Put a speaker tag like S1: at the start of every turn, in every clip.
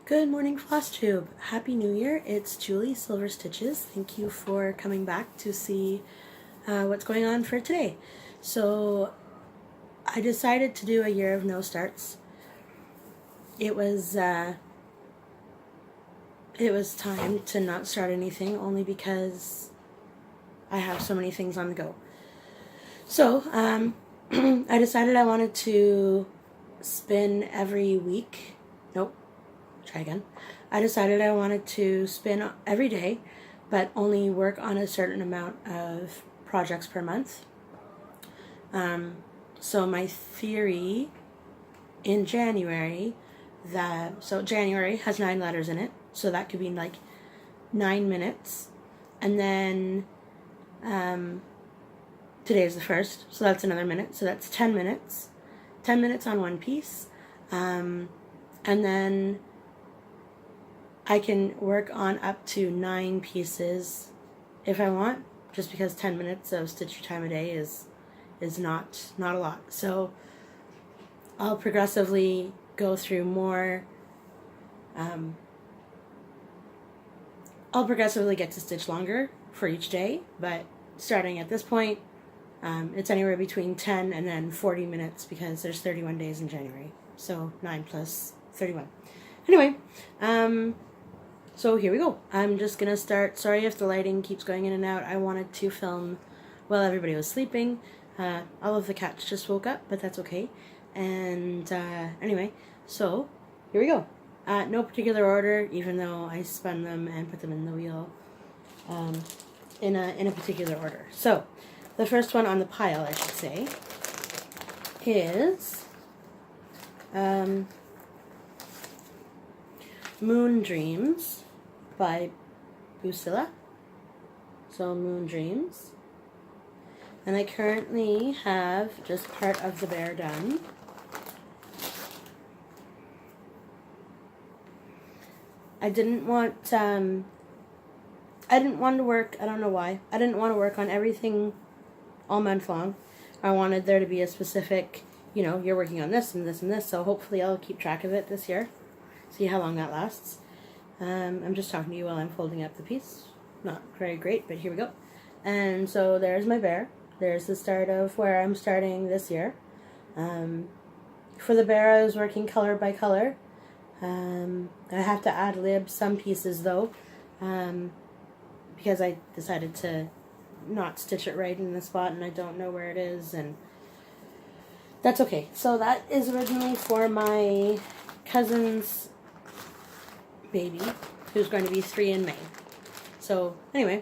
S1: Good morning, FlossTube. Happy New Year. It's Julie, SylverStitches. Thank you for coming back to see what's going on for today. So I decided to do a year of no starts. It was time to not start anything, only because I have so many things on the go. So I decided I wanted to spin every week. Nope. Try again. I decided I wanted to spin every day, but only work on a certain amount of projects per month. So my theory in January, January has 9 letters in it, so that could be like 9 minutes, and then today is the 1st, so that's another minute, so that's 10 minutes. 10 minutes on one piece, and then I can work on up to 9 pieces if I want, just because 10 minutes of stitch time a day is not a lot. So I'll progressively go through more. I'll progressively get to stitch longer for each day, but starting at this point, it's anywhere between 10 and then 40 minutes because there's 31 days in January. So 9 plus 31. Anyway, so here we go. I'm just going to start. Sorry if the lighting keeps going in and out. I wanted to film while everybody was sleeping. All of the cats just woke up, but that's okay. And anyway, so here we go. No particular order, even though I spun them and put them in the wheel in a particular order. So the first one on the pile, I should say, is Moon Dreams by Busilla. So Moon Dreams. And I currently have just part of the bear done. I didn't want to work, I don't know why. I didn't want to work on everything all month long. I wanted there to be a specific, you're working on this and this and this, so hopefully I'll keep track of it this year. See how long that lasts. I'm just talking to you while I'm folding up the piece. Not very great, but here we go. And so there's my bear. There's the start of where I'm starting this year. For the bear, I was working color by color. I have to ad-lib some pieces though, because I decided to not stitch it right in the spot and I don't know where it is, and that's okay. So that is originally for my cousin's baby, who's going to be 3 in May. So anyway,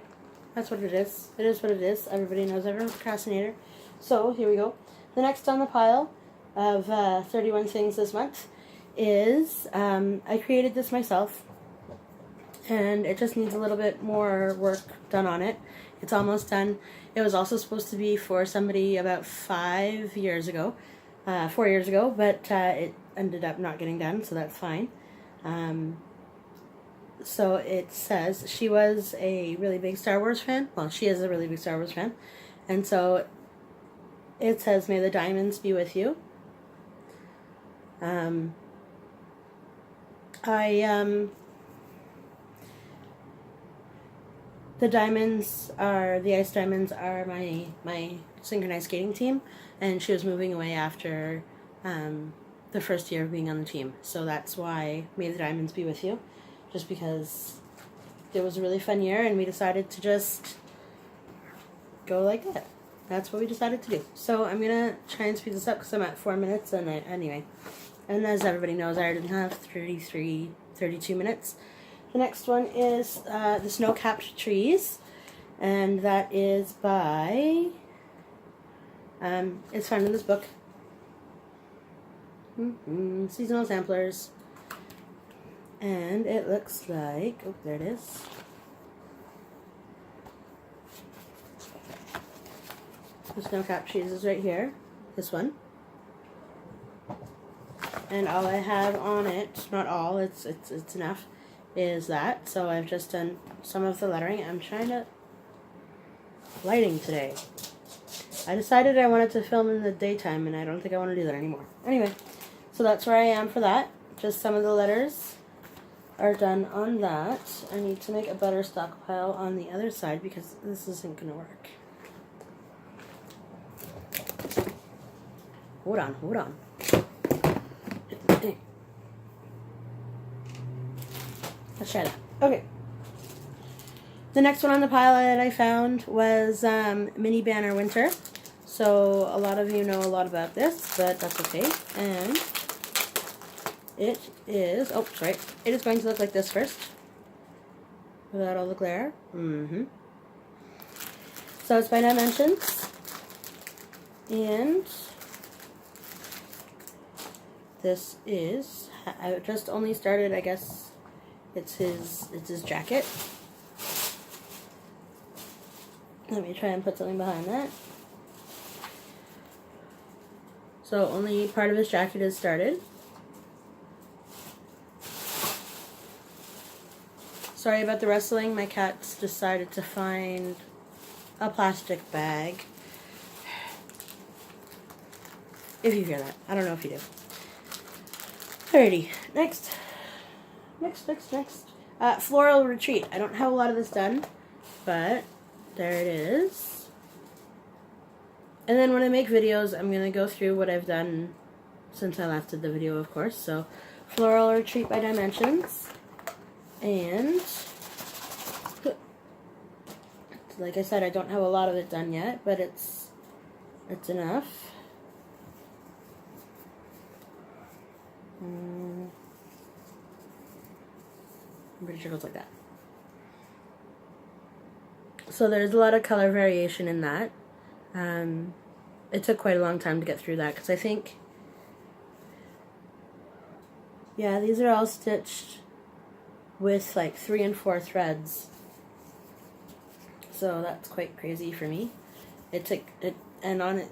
S1: that's what it is. It is what it is. Everybody knows I'm a procrastinator. So here we go. The next on the pile of 31 things this month is, I created this myself, and it just needs a little bit more work done on it. It's almost done. It was also supposed to be for somebody about 4 years ago, but it ended up not getting done, so that's fine. So it says she was a really big Star Wars fan. Well, she is a really big Star Wars fan. And so it says, "May the diamonds be with you." The ice diamonds are my synchronized skating team, and she was moving away after the first year of being on the team. So that's why "May the diamonds be with you," just because it was a really fun year and we decided to just go like that. That's what we decided to do. So I'm gonna try and speed this up because I'm at 4 minutes, and anyway. And as everybody knows, I already have 32 minutes. The next one is The Snow-Capped Trees, and that is by, it's found in this book, Seasonal Samplers, and it looks like, oh, there it is. The Snow-Capped Trees is right here, this one. And all I have on it, not all, it's enough, is that. So I've just done some of the lettering. I'm trying to lighting today. I decided I wanted to film in the daytime, and I don't think I want to do that anymore. Anyway, so that's where I am for that. Just some of the letters. are done on that. I need to make a better stockpile on the other side because this isn't going to work. Hold on, hold on. Let's try that. Okay. The next one on the pile that I found was Mini Banner Winter. So a lot of you know a lot about this, but that's okay. And it is, oh, sorry. It is going to look like this first. Without all the glare. So it's by Dimensions. And this is, I just only started, I guess, it's his jacket. Let me try and put something behind that. So only part of his jacket is started. Sorry about the rustling. My cats decided to find a plastic bag. If you hear that. I don't know if you do. Alrighty. Next. Floral Retreat. I don't have a lot of this done, but there it is. And then when I make videos, I'm going to go through what I've done since I last did the video, of course. So, Floral Retreat by Dimensions. And, like I said, I don't have a lot of it done yet, but it's enough. I'm pretty sure it goes like that. So there's a lot of color variation in that. It took quite a long time to get through that because I think, yeah, these are all stitched with like 3 and 4 threads. So that's quite crazy for me. It took it, and on it,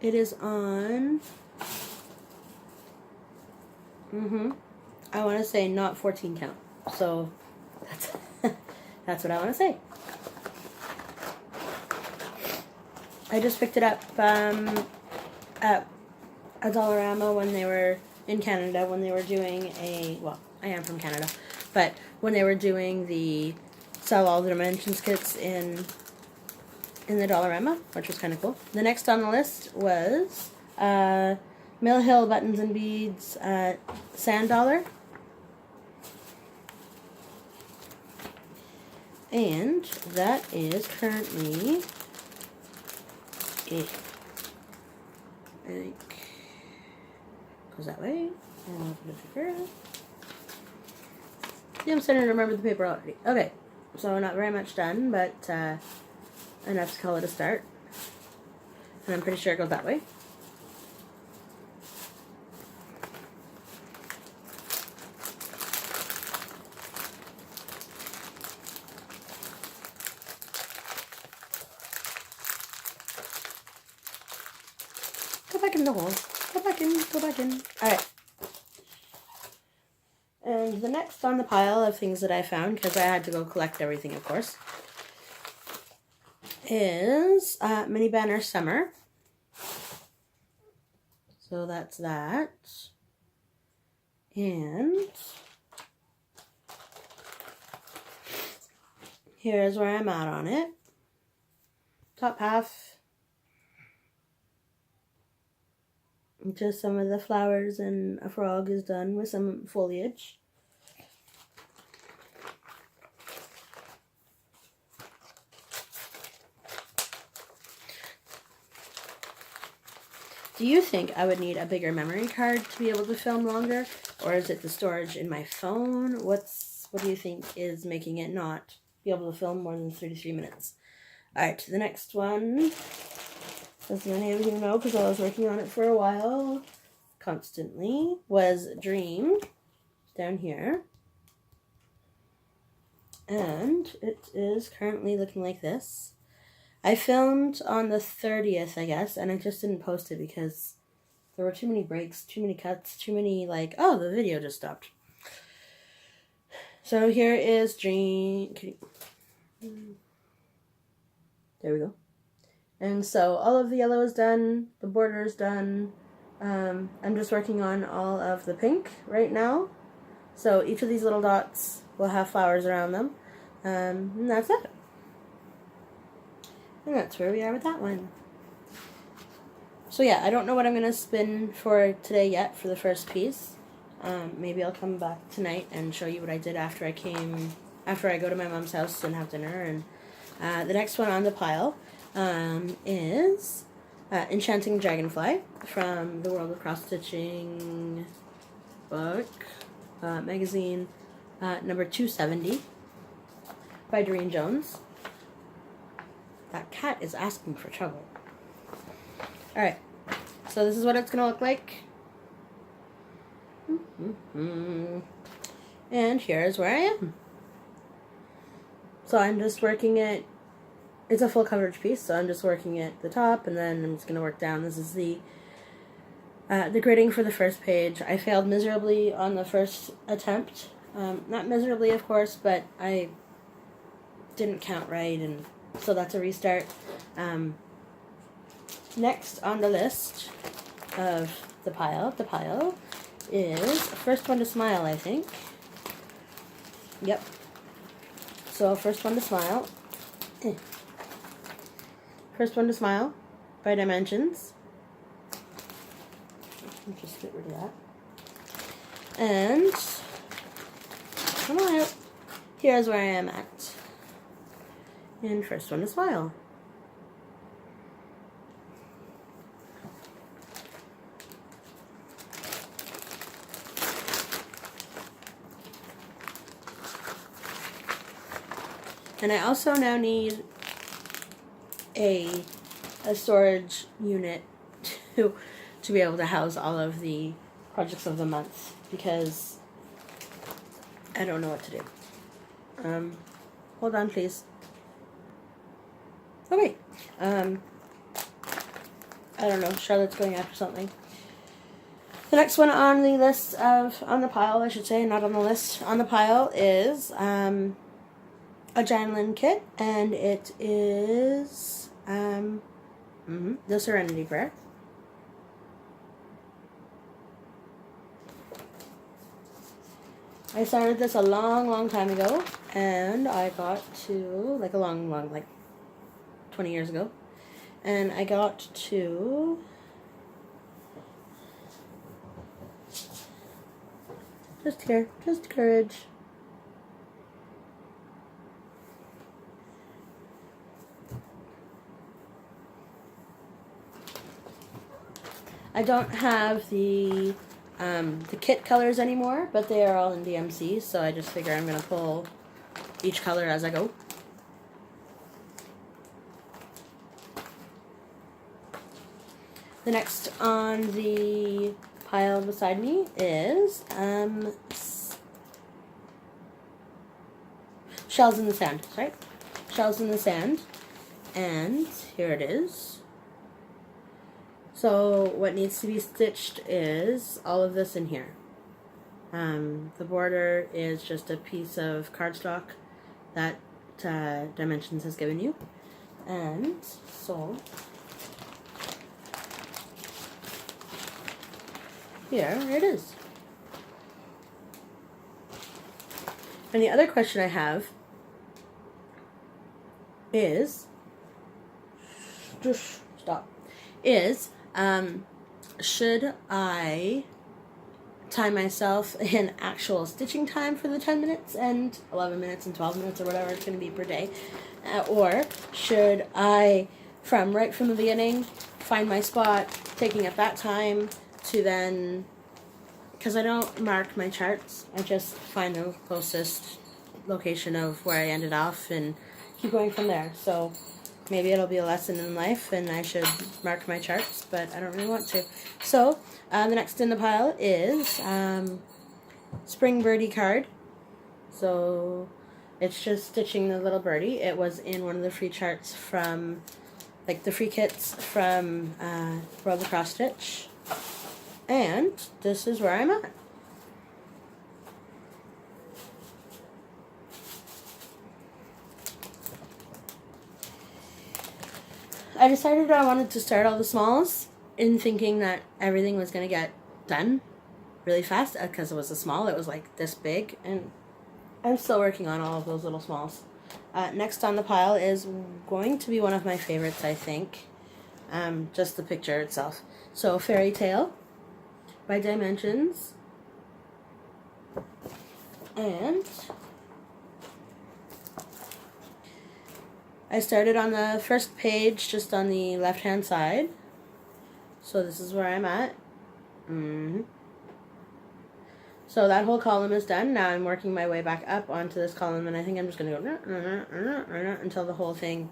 S1: it is on. I want to say not 14 count. So that's that's what I want to say. I just picked it up at a Dollarama when they were in Canada, when they were doing well, I am from Canada, but when they were doing the sell all the dimensions kits in the Dollarama, which was kind of cool. The next on the list was Mill Hill Buttons and Beads Sand Dollar. And that is currently, I think, goes that way. And open the paper. Yeah, I'm starting to remember the paper already. Okay, so not very much done, but enough to call it a start. And I'm pretty sure it goes that way. Go back in the hole. Go back in. Go back in. Alright. And the next on the pile of things that I found, because I had to go collect everything, of course, is Mini Banner Summer. So that's that. And here's where I'm at on it. Top half, just some of the flowers and a frog is done with some foliage. Do you think I would need a bigger memory card to be able to film longer? Or is it the storage in my phone? What do you think is making it not be able to film more than 33 minutes? Alright, the next one, as many of you know, because I was working on it for a while, constantly, was Dream, down here. And it is currently looking like this. I filmed on the 30th, I guess, and I just didn't post it because there were too many breaks, too many cuts, too many, like, oh, the video just stopped. So here is Dream. There we go. And so all of the yellow is done, the border is done, I'm just working on all of the pink right now. So each of these little dots will have flowers around them. And that's it. And that's where we are with that one. So yeah, I don't know what I'm going to spin for today yet for the first piece. Maybe I'll come back tonight and show you what I did after I go to my mom's house and have dinner. And the next one on the pile is Enchanting Dragonfly from the World of Cross Stitching book, magazine, number 270 by Doreen Jones. That cat is asking for trouble. Alright, so this is what it's going to look like. And here's where I am. So I'm just working it. It's a full coverage piece, so I'm just working at the top, and then I'm just going to work down. This is the gridding for the first page. I failed miserably on the first attempt. Not miserably, of course, but I didn't count right, and so that's a restart. Next on the list of the pile is first one to smile, I think. Yep. So first one to smile. First one to smile by Dimensions. Let's just get rid of that. And come on out. Here's where I am at. And first one to smile. And I also now need a storage unit to be able to house all of the projects of the month, because I don't know what to do. Hold on, please. Okay. I don't know. Charlotte's going after something. The next one on the list on the pile, I should say, not on the list, on the pile is a Janlin kit, and it is the Serenity Prayer. I started this a long time ago, and I got to, like 20 years ago, and I got to just here, just courage. I don't have the kit colors anymore, but they are all in DMC, so I just figure I'm going to pull each color as I go. The next on the pile beside me is Shells in the Sand, right? Shells in the Sand, and here it is. So what needs to be stitched is all of this in here. The border is just a piece of cardstock that Dimensions has given you. And so here it is. And the other question I have is, should I time myself in actual stitching time for the 10 minutes and 11 minutes and 12 minutes or whatever it's going to be per day? Or should I, right from the beginning, find my spot, taking up that time to then, because I don't mark my charts, I just find the closest location of where I ended off and keep going from there. So maybe it'll be a lesson in life and I should mark my charts, but I don't really want to. So, the next in the pile is Spring Birdie card. So, it's just stitching the little birdie. It was in one of the free charts from, like the free kits from World of Cross Stitch. And this is where I'm at. I decided I wanted to start all the smalls in thinking that everything was going to get done really fast because it was a small. It was like this big, and I'm still working on all of those little smalls. Next on the pile is going to be one of my favorites, I think. Just the picture itself. So, Fairy Tale by Dimensions. And I started on the first page, just on the left-hand side. So this is where I'm at. So that whole column is done. Now I'm working my way back up onto this column, and I think I'm just going to go until the whole thing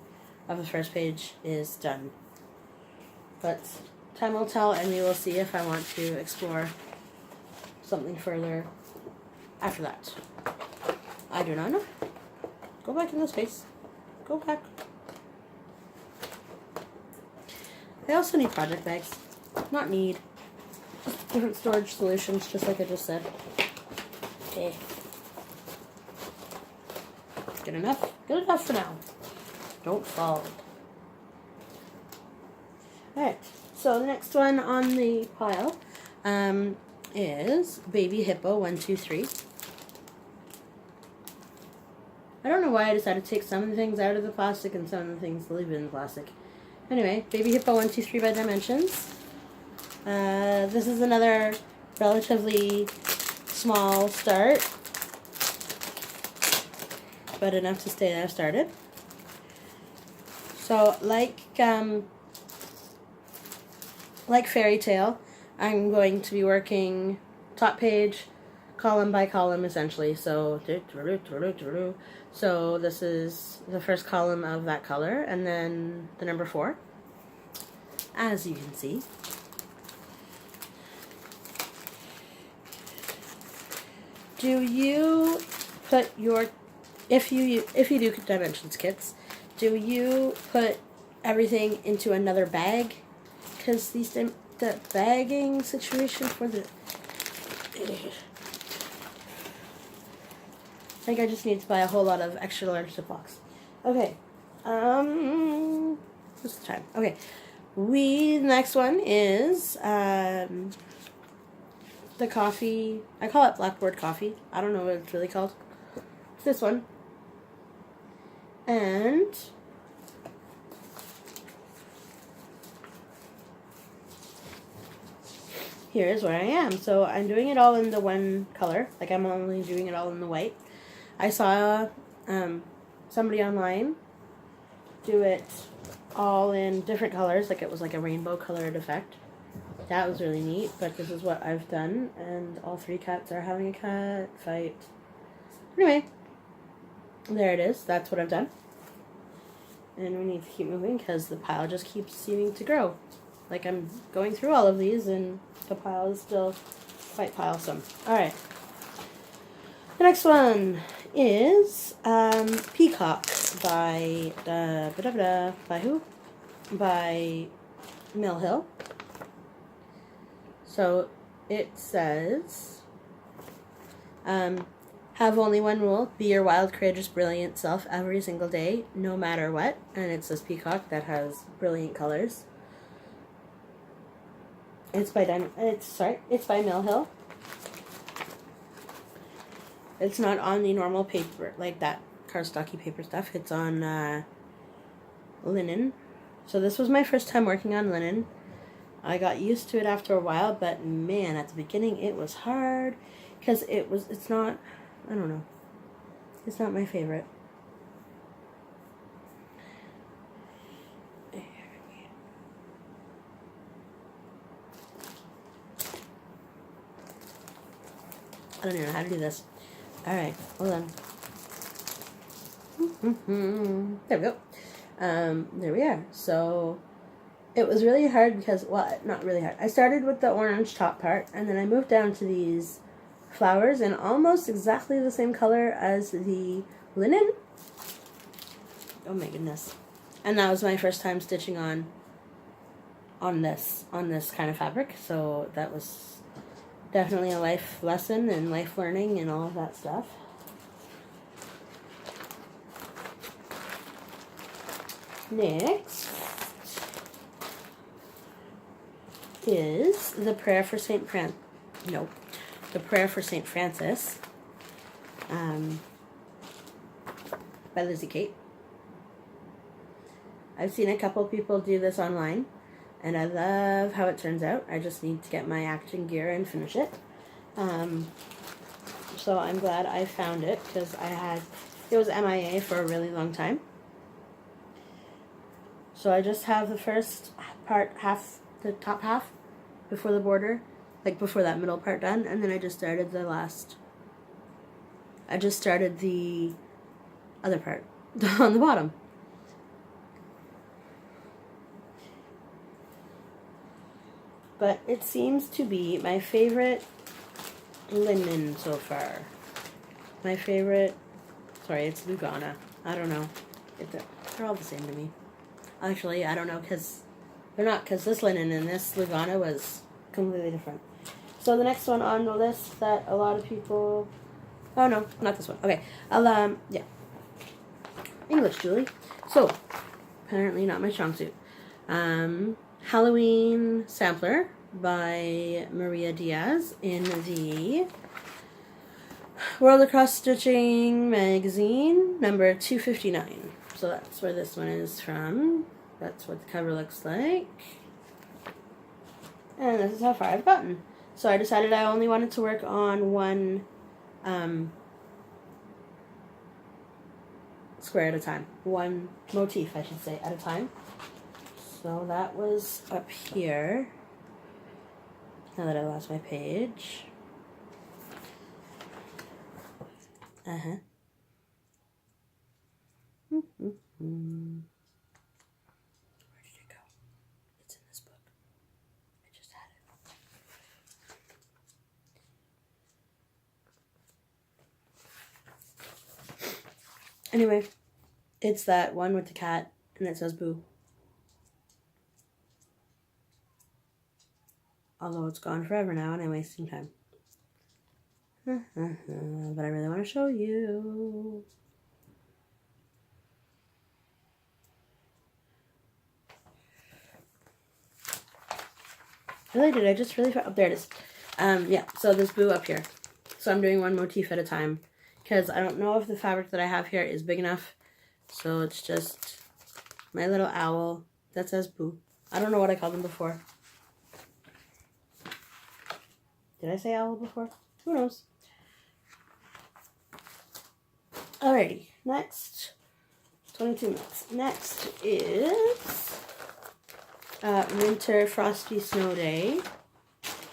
S1: of the first page is done. But time will tell, and we will see if I want to explore something further after that. I do not know. Go back in the space. Go back. I also need project bags. Not need. Just different storage solutions, just like I just said. Okay. Good enough? Good enough for now. Don't fall. Alright, so the next one on the pile is Baby Hippo 123. I don't know why I decided to take some of the things out of the plastic and some of the things to leave in the plastic. Anyway, Baby Hippo 123 by Dimensions. This is another relatively small start, but enough to stay there started. So, like Fairy Tale, I'm going to be working top page, column by column, essentially. So this is the first column of that color, and then the number 4, as you can see. Do you put your, if you do Dimensions kits, do you put everything into another bag? Because the bagging situation for the, I think I just need to buy a whole lot of extra large Ziplocs. Okay. What's the time? Okay. The next one is the coffee. I call it Blackboard Coffee. I don't know what it's really called. It's this one. And here's where I am. So I'm doing it all in the one color. Like, I'm only doing it all in the white. I saw somebody online do it all in different colors. Like, it was like a rainbow colored effect. That was really neat, but this is what I've done, and all 3 cats are having a cat fight. Anyway, there it is. That's what I've done. And we need to keep moving because the pile just keeps seeming to grow. Like, I'm going through all of these, and the pile is still quite pilesome. Alright. The next one is Peacock by by who? By Mill Hill. So it says, have only one rule: be your wild, courageous, brilliant self every single day, no matter what. And it says Peacock. That has brilliant colors. It's by Mill Hill. It's not on the normal paper, like that cardstocky paper stuff. It's on linen. So this was my first time working on linen. I got used to it after a while, but man, at the beginning it was hard because it's not, I don't know, it's not my favorite. I don't even know how to do this. Alright, hold on. There we go. There we are. So it was really hard because, well, not really hard. I started with the orange top part, and then I moved down to these flowers in almost exactly the same color as the linen. Oh my goodness. And that was my first time stitching on this kind of fabric, so that was definitely a life lesson and life learning and all of that stuff. Next is The Prayer for St. The Prayer for St. Francis by Lizzie Kate. I've seen a couple people do this online, and I love how it turns out. I just need to get my action gear and finish it. So I'm glad I found it, because it was MIA for a really long time. So I just have the first part, the top half, before the border, like before that middle part done, and then I just started the other part on the bottom. But it seems to be my favorite linen so far. My favorite, sorry, it's Lugana. I don't know. They're all the same to me. Actually, I don't know, because they're not, because this linen and this Lugana was completely different. So the next one on the list that a lot of people, oh no, not this one. Okay, yeah. English, Julie. So, apparently not my strong suit. Halloween Sampler by Maria Diaz in the World of Cross Stitching magazine, number 259. So that's where this one is from. That's what the cover looks like. And this is how far I've gotten. So I decided I only wanted to work on one square at a time. One motif, I should say, at a time. So that was up here. Now that I lost my page. Where did it go? It's in this book. I just had it. Anyway, it's that one with the cat, and it says boo. Although it's gone forever now, and I'm wasting time. But I really want to show you. Really, did I just really... Oh, there it is. Yeah, so there's boo up here. So I'm doing one motif at a time, because I don't know if the fabric that I have here is big enough. So it's just my little owl that says boo. I don't know what I called them before. Did I say owl before? Who knows? Alrighty, next, 22 minutes. Next is Winter Frosty Snow Day.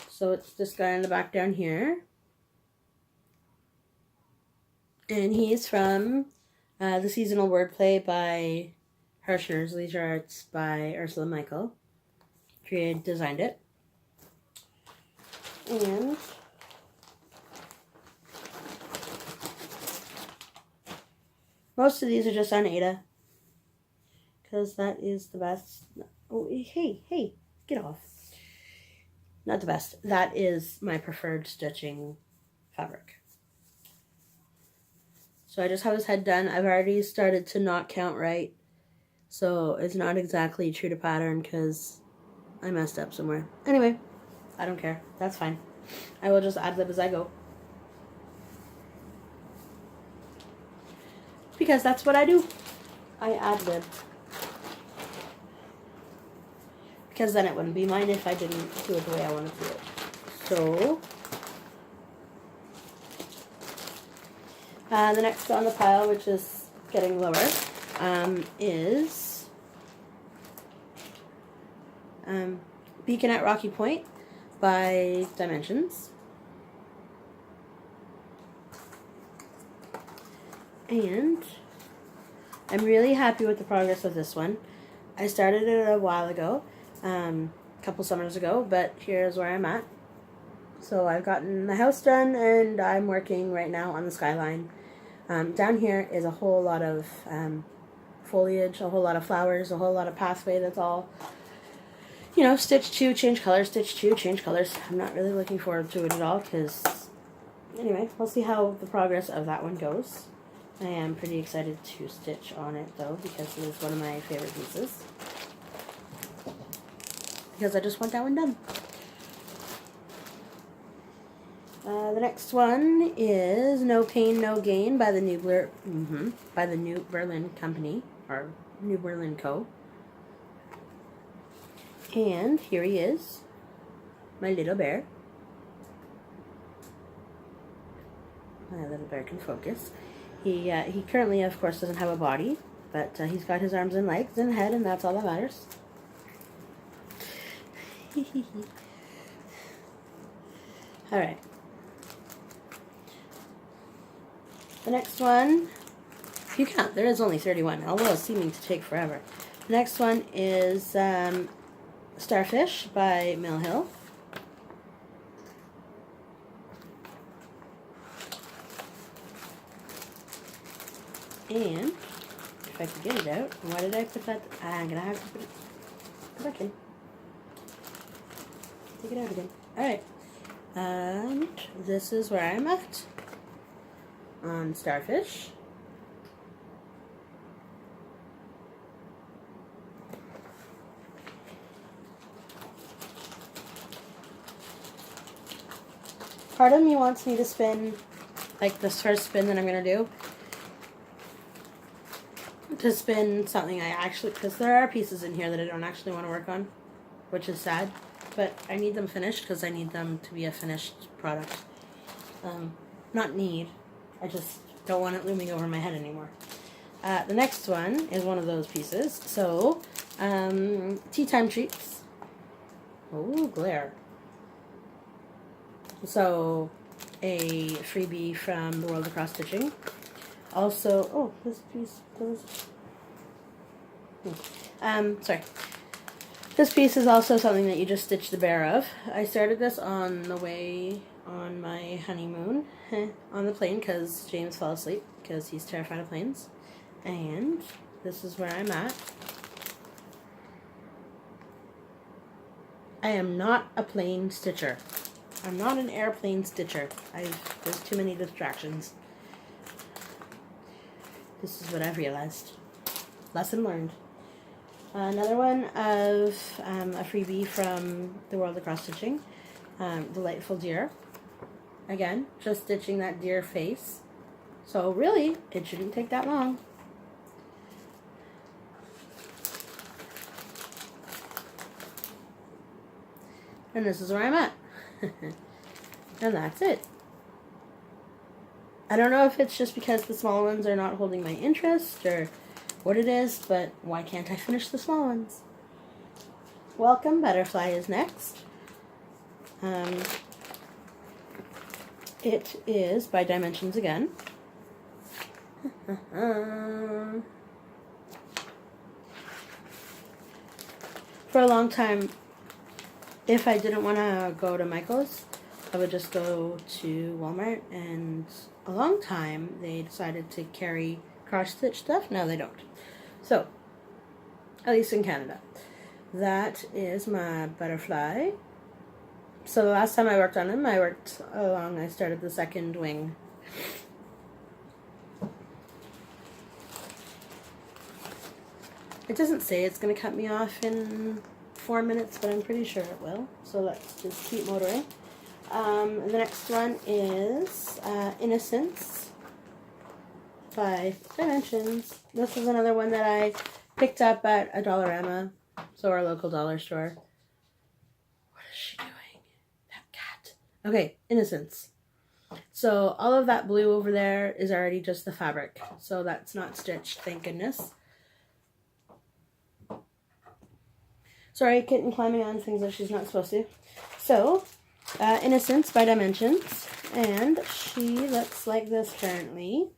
S1: So it's this guy in the back down here. And he's from The Seasonal Wordplay by Hirschner's Leisure Arts by Ursula Michael. Designed it. And most of these are just on Ada, because that is the best. Oh, hey, get off. Not the best. That is my preferred stitching fabric. So I just have his head done. I've already started to not count right, so it's not exactly true to pattern because I messed up somewhere. Anyway, I don't care. That's fine. I will just ad-lib as I go. Because that's what I do. I ad-lib. Because then it wouldn't be mine if I didn't do it the way I wanted to do it. So, the next on the pile, which is getting lower, is Beacon at Rocky Point by Dimensions. And I'm really happy with the progress of this one. I started it a while ago, a couple summers ago, but here's where I'm at. So I've gotten the house done, and I'm working right now on the skyline. Down here is a whole lot of foliage, a whole lot of flowers, a whole lot of pathway that's all, you know, stitch two, change colors, stitch two, change colors. I'm not really looking forward to it at all because, anyway, we'll see how the progress of that one goes. I am pretty excited to stitch on it, though, because it is one of my favorite pieces. Because I just want that one done. The next one is No Pain, No Gain by the New Berlin Company, or New Berlin Co. And here he is, my little bear. My little bear can focus. He currently, of course, doesn't have a body, but he's got his arms and legs and head, and that's all that matters. All right. The next one, if you count, there is only 31, although it's seeming to take forever. The next one is Starfish by Mill Hill. And if I could get it out, why did I put that? I'm gonna have to put it back in. Take it out again. Alright. And this is where I'm at on Starfish. Part of me wants me to spin, like this first spin that I'm going to do, to spin something I actually, because there are pieces in here that I don't actually want to work on, which is sad, but I need them finished because I need them to be a finished product. Not need, I just don't want it looming over my head anymore. The next one is one of those pieces, so Tea Time Treats. Oh, glare. So, a freebie from the World of Cross Stitching. Also, oh, this piece does. Sorry. This piece is also something that you just stitch the bear of. I started this on the way on my honeymoon on the plane because James fell asleep because he's terrified of planes. And this is where I'm at. I am not a plane stitcher. I'm not an airplane stitcher. There's too many distractions. This is what I've realized. Lesson learned. Another one of a freebie from the World of Cross Stitching. Delightful Deer. Again, just stitching that deer face. So really, it shouldn't take that long. And this is where I'm at. And that's it. I don't know if it's just because the small ones are not holding my interest or what it is, but why can't I finish the small ones? Welcome Butterfly is next. It is by Dimensions again. For a long time, if I didn't want to go to Michael's, I would just go to Walmart, and a long time they decided to carry cross-stitch stuff. Now they don't. So, at least in Canada. That is my butterfly. So the last time I worked on him, I started the second wing. It doesn't say it's going to cut me off in 4 minutes, but I'm pretty sure it will. So let's just keep motoring. The next one is Innocence by Dimensions. This is another one that I picked up at a Dollarama, so our local dollar store. What is she doing? That cat. Okay, Innocence. So all of that blue over there is already just the fabric, so that's not stitched, thank goodness. Sorry, kitten climbing on things that she's not supposed to. So, Innocence by Dimensions, and she looks like this currently.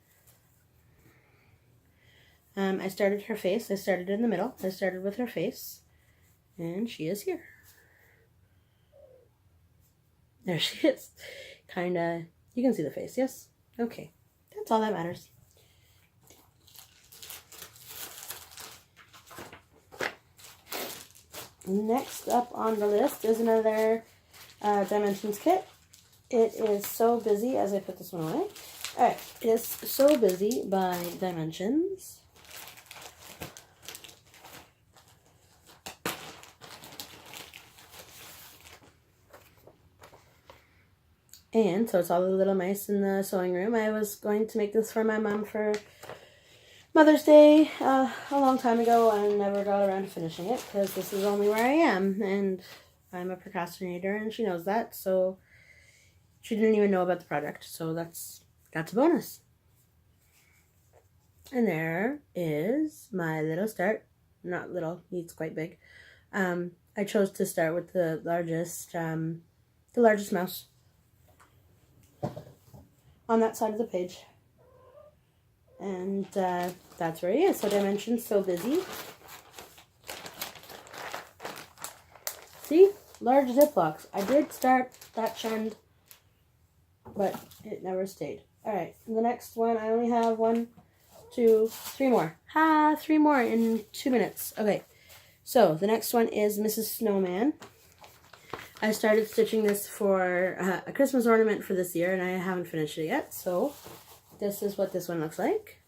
S1: I started her face. I started in the middle. I started with her face, and she is here. There she is. Kinda, you can see the face, yes? Okay, that's all that matters. Next up on the list is another Dimensions kit. It is So Busy, as I put this one away. Alright, it is So Busy by Dimensions. And so it's all the little mice in the sewing room. I was going to make this for my mom for Mother's Day a long time ago, and never got around to finishing it because this is only where I am, and I'm a procrastinator, and she knows that, so she didn't even know about the project, so that's a bonus. And there is my little start. Not little, it's quite big. I chose to start with the largest mouse on that side of the page. And that's where he is. So Dimension's so busy. See? Large Ziplocs. I did start that trend, but it never stayed. Alright, the next one, I only have 1, 2, 3 more. 3 more in 2 minutes. Okay, so the next one is Mrs. Snowman. I started stitching this for a Christmas ornament for this year, and I haven't finished it yet, so this is what this one looks like.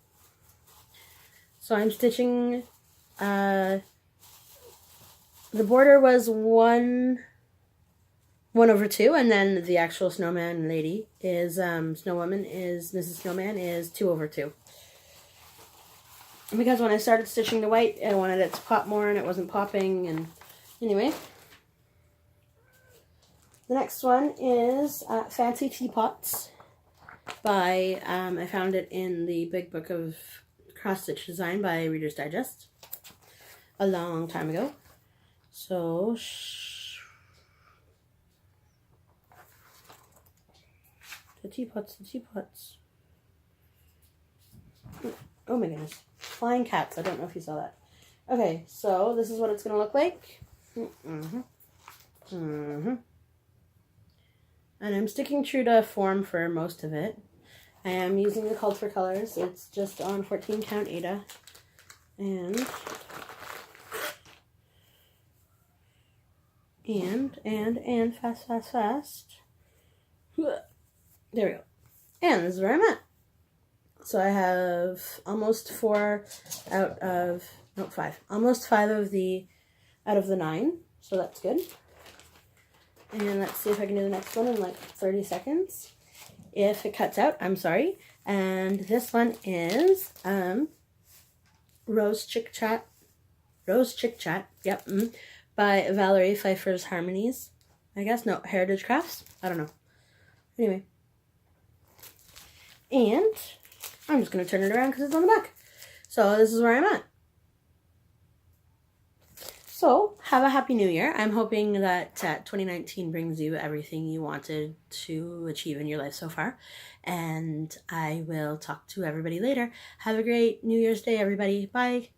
S1: So I'm stitching, the border was 1/2, and then the actual snowman lady is, Mrs. Snowman is 2/2. Because when I started stitching the white, I wanted it to pop more, and it wasn't popping, and anyway. The next one is Fancy Teapots by, I found it in the Big Book of Cross-Stitch Design by Reader's Digest a long time ago. So, the teapots. Oh my goodness. Flying cats. I don't know if you saw that. Okay, so this is what it's going to look like. And I'm sticking true to form for most of it. I am using the Called for Colors. It's just on 14 count Ada. And fast. There we go. And this is where I'm at. So I have almost 4 out of, no, 5. Almost 5 of out of the 9. So that's good. And let's see if I can do the next one in like 30 seconds. If it cuts out, I'm sorry. And this one is Rose Chick Chat, yep, by Valerie Pfeiffer's Harmonies, I guess. No, Heritage Crafts, I don't know. Anyway. And I'm just going to turn it around because it's on the back. So this is where I'm at. So, have a happy new year. I'm hoping that 2019 brings you everything you wanted to achieve in your life so far. And I will talk to everybody later. Have a great New Year's Day, everybody. Bye.